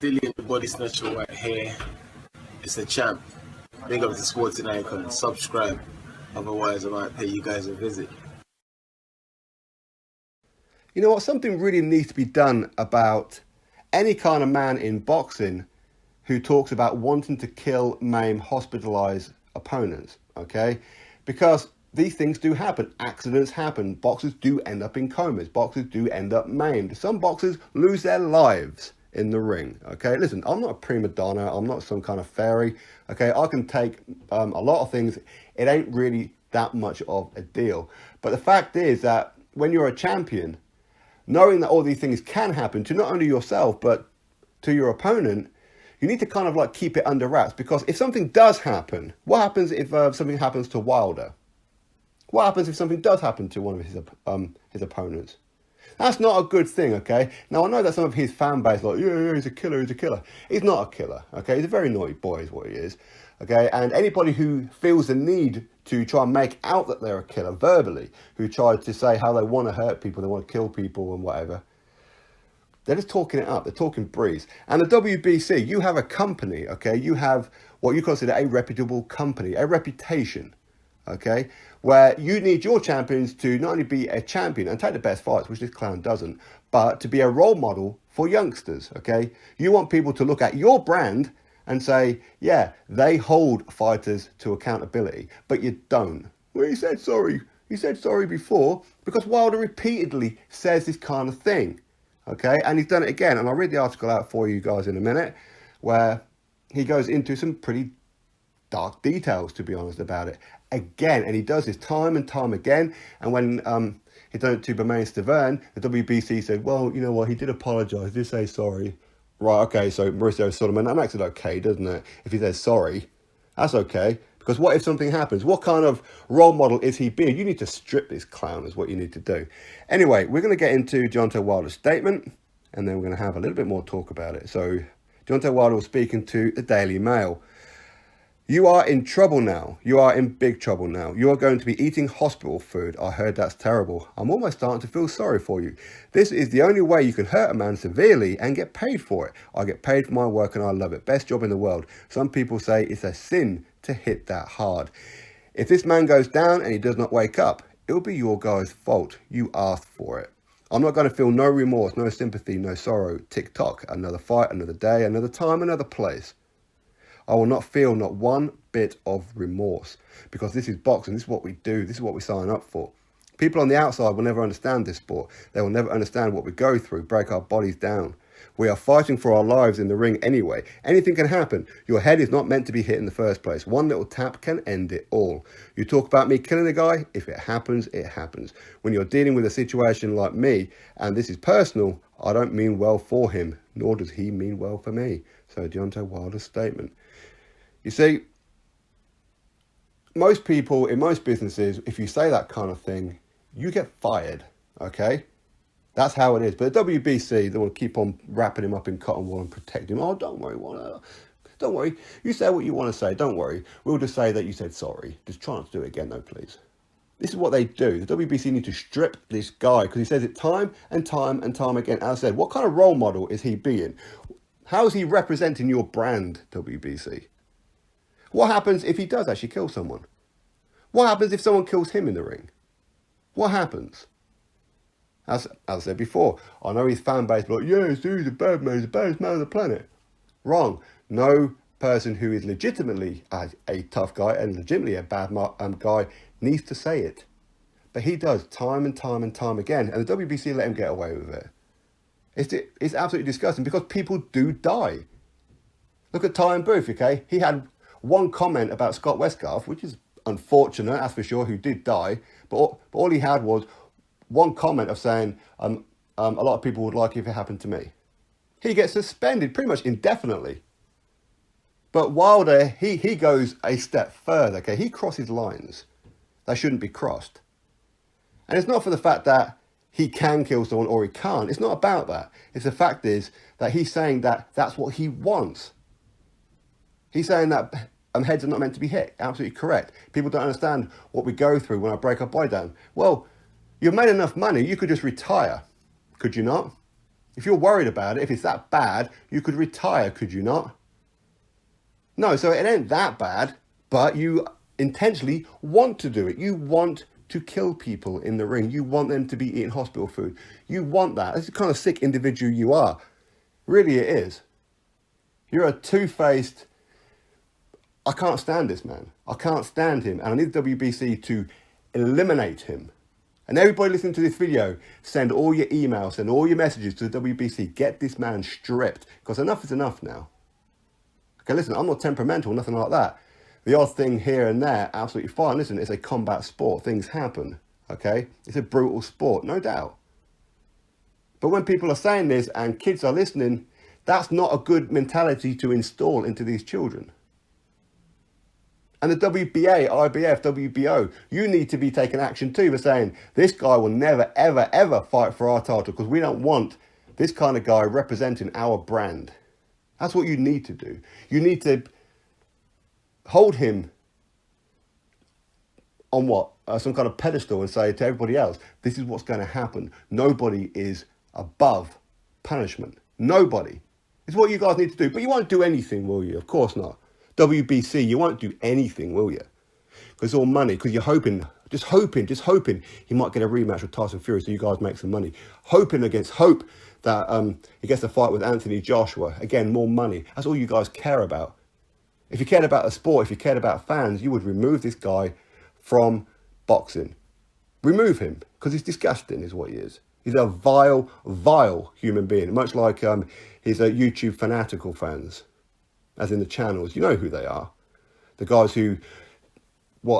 Dillian the Body Snatcher right here. It's a champ. Big up to Sporting Icon. Subscribe. Otherwise, I might pay you guys a visit. You know what? Something really needs to be done about any kind of man in boxing who talks about wanting to kill, maim, hospitalise opponents, okay? Because these things do happen. Accidents happen. Boxers do end up in comas. Boxers do end up maimed. Some boxers lose their lives in the ring, okay? Listen, I'm not a prima donna. I'm not some kind of fairy, okay? I can take a lot of things. It ain't really that much of a deal. But the fact is that when you're a champion, knowing that all these things can happen to not only yourself, but to your opponent, you need to kind of like keep it under wraps. Because if something does happen, what happens if something happens to Wilder? What happens if something does happen to one of his opponents? That's not a good thing, okay? Now, I know that some of his fan base are like, yeah, he's a killer, he's a killer. He's not a killer, okay? He's a very naughty boy is what he is, okay? And anybody who feels the need to try and make out that they're a killer verbally, who try to say how they want to hurt people, they want to kill people and whatever, they're just talking it up. They're talking breeze. And the WBC, you have a company, okay? You have what you consider a reputable company, a reputation, okay? Where you need your champions to not only be a champion and take the best fights, which this clown doesn't, but to be a role model for youngsters, okay? You want people to look at your brand and say, yeah, they hold fighters to accountability, but you don't. Well, he said sorry. He said sorry before because Wilder repeatedly says this kind of thing, okay? And he's done it again. And I'll read the article out for you guys in a minute where he goes into some pretty dark details, to be honest, about it. Again, and he does this time and time again. And when he done it to Breazeale Stavern, the WBC said, well, you know what, he did apologise, he did say sorry. Right, okay, so Mauricio Sullivan, that makes it okay, doesn't it? If he says sorry, that's okay. Because what if something happens? What kind of role model is he being? You need to strip this clown is what you need to do. Anyway, we're going to get into Deontay Wilder's statement, and then we're going to have a little bit more talk about it. So, Deontay Wilder was speaking to the Daily Mail. You are in trouble now. You are in big trouble now. You are going to be eating hospital food. I heard that's terrible. I'm almost starting to feel sorry for you. This is the only way you can hurt a man severely and get paid for it. I get paid for my work and I love it. Best job in the world. Some people say it's a sin to hit that hard. If this man goes down and he does not wake up, it will be your guy's fault. You asked for it. I'm not going to feel no remorse, no sympathy, no sorrow. Tick-tock. Another fight, another day, another time, another place. I will not feel not one bit of remorse because this is boxing. This is what we do. This is what we sign up for. People on the outside will never understand this sport. They will never understand what we go through, break our bodies down. We are fighting for our lives in the ring anyway. Anything can happen. Your head is not meant to be hit in the first place. One little tap can end it all. You talk about me killing a guy. If it happens, it happens. When you're dealing with a situation like me, and this is personal, I don't mean well for him, nor does he mean well for me. So Deontay Wilder's statement. You see, most people in most businesses, if you say that kind of thing, you get fired, okay? That's how it is. But the WBC, they will keep on wrapping him up in cotton wool and protect him. Oh, don't worry, don't worry. You say what you want to say, don't worry. We'll just say that you said sorry. Just try not to do it again, though, please. This is what they do. The WBC need to strip this guy because he says it time and time and time again. As I said, what kind of role model is he being? How is he representing your brand, WBC? What happens if he does actually kill someone? What happens if someone kills him in the ring? What happens? As I said before, I know his fan base like, yeah, he's a bad man, he's the baddest man on the planet. Wrong. No person who is legitimately a tough guy and legitimately a bad guy needs to say it. But he does time and time and time again, and the WBC let him get away with it. It's absolutely disgusting because people do die. Look at Ty and Booth, okay? He had one comment about Scott Westgarth, which is unfortunate, that's for sure, who did die. But all he had was one comment of saying, a lot of people would like it if it happened to me. He gets suspended pretty much indefinitely. But Wilder, he goes a step further, okay? He crosses lines that shouldn't be crossed. And it's not for the fact that he can kill someone or he can't. It's not about that. It's the fact is that he's saying that that's what he wants. He's saying that heads are not meant to be hit. Absolutely correct. People don't understand what we go through when I break our body down. Well, you've made enough money, you could just retire. Could you not? If you're worried about it, if it's that bad, you could retire, could you not? No, so it ain't that bad, but you intentionally want to do it. You want to kill people in the ring. You want them to be eating hospital food. You want that. That's the kind of sick individual you are. Really, it is. You're a two-faced... I can't stand this man. I can't stand him. And I need the WBC to eliminate him. And everybody listening to this video, send all your emails, send all your messages to the WBC. Get this man stripped. Because enough is enough now. Okay, listen, I'm not temperamental, nothing like that. The odd thing here and there, absolutely fine. Listen, it's a combat sport. Things happen, okay? It's a brutal sport, no doubt. But when people are saying this and kids are listening, that's not a good mentality to install into these children. And the WBA, IBF, WBO, you need to be taking action too. We're saying, this guy will never, ever, ever fight for our title because we don't want this kind of guy representing our brand. That's what you need to do. You need to hold him on what? Some kind of pedestal and say to everybody else, this is what's going to happen. Nobody is above punishment. Nobody. It's what you guys need to do. But you won't do anything, will you? Of course not. WBC, you won't do anything, will you? Because it's all money. Because you're hoping, just hoping he might get a rematch with Tyson Fury so you guys make some money. Hoping against hope that he gets a fight with Anthony Joshua. Again, more money. That's all you guys care about. If you cared about the sport, if you cared about fans, you would remove this guy from boxing. Remove him, because he's disgusting is what he is. He's a vile, vile human being, much like his YouTube fanatical fans, as in the channels. You know who they are. The guys who,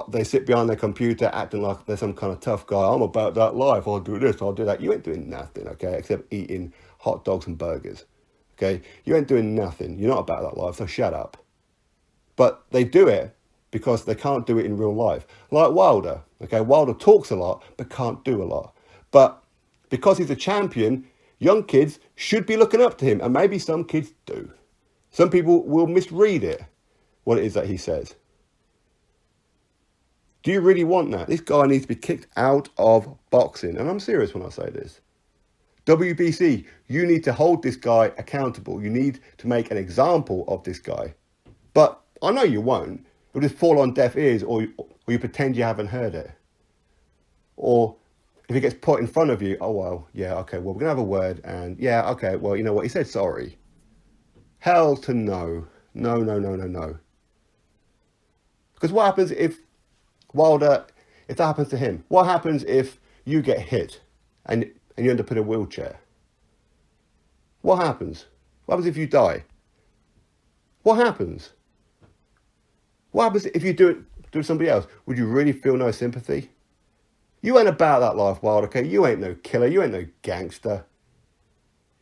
they sit behind their computer acting like they're some kind of tough guy. I'm about that life. I'll do this, I'll do that. You ain't doing nothing, okay, except eating hot dogs and burgers, okay? You ain't doing nothing. You're not about that life, so shut up. But they do it because they can't do it in real life. Like Wilder, okay? Wilder talks a lot, but can't do a lot. But because he's a champion, young kids should be looking up to him. And maybe some kids do. Some people will misread it, what it is that he says. Do you really want that? This guy needs to be kicked out of boxing. And I'm serious when I say this. WBC, you need to hold this guy accountable. You need to make an example of this guy. But I know you won't. It'll just fall on deaf ears, or you pretend you haven't heard it. Or if it gets put in front of you, oh, well, yeah, okay, well, we're going to have a word. And yeah, okay, well, you know what? He said sorry. Hell to no. No, no, no, no, no. Because what happens if Wilder, if that happens to him? What happens if you get hit and you end up in a wheelchair? What happens? What happens if you die? What happens? What happens if you do it to somebody else? Would you really feel no sympathy? You ain't about that life, Wilder, okay? You ain't no killer. You ain't no gangster.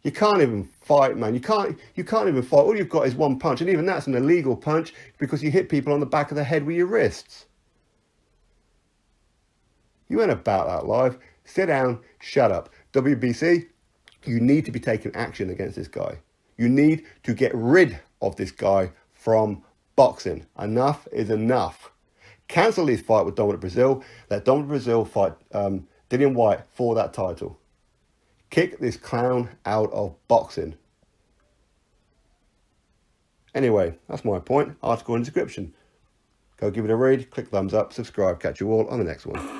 You can't even fight, man. You can't even fight. All you've got is one punch. And even that's an illegal punch because you hit people on the back of the head with your wrists. You ain't about that life. Sit down. Shut up. WBC, you need to be taking action against this guy. You need to get rid of this guy from boxing. Enough is enough. Cancel his fight with Dominic Breazeale. Let Dominic Breazeale fight Dillian Whyte for that title. Kick this clown out of boxing. Anyway, that's my point. Article in the description. Go give it a read. Click thumbs up. Subscribe. Catch you all on the next one.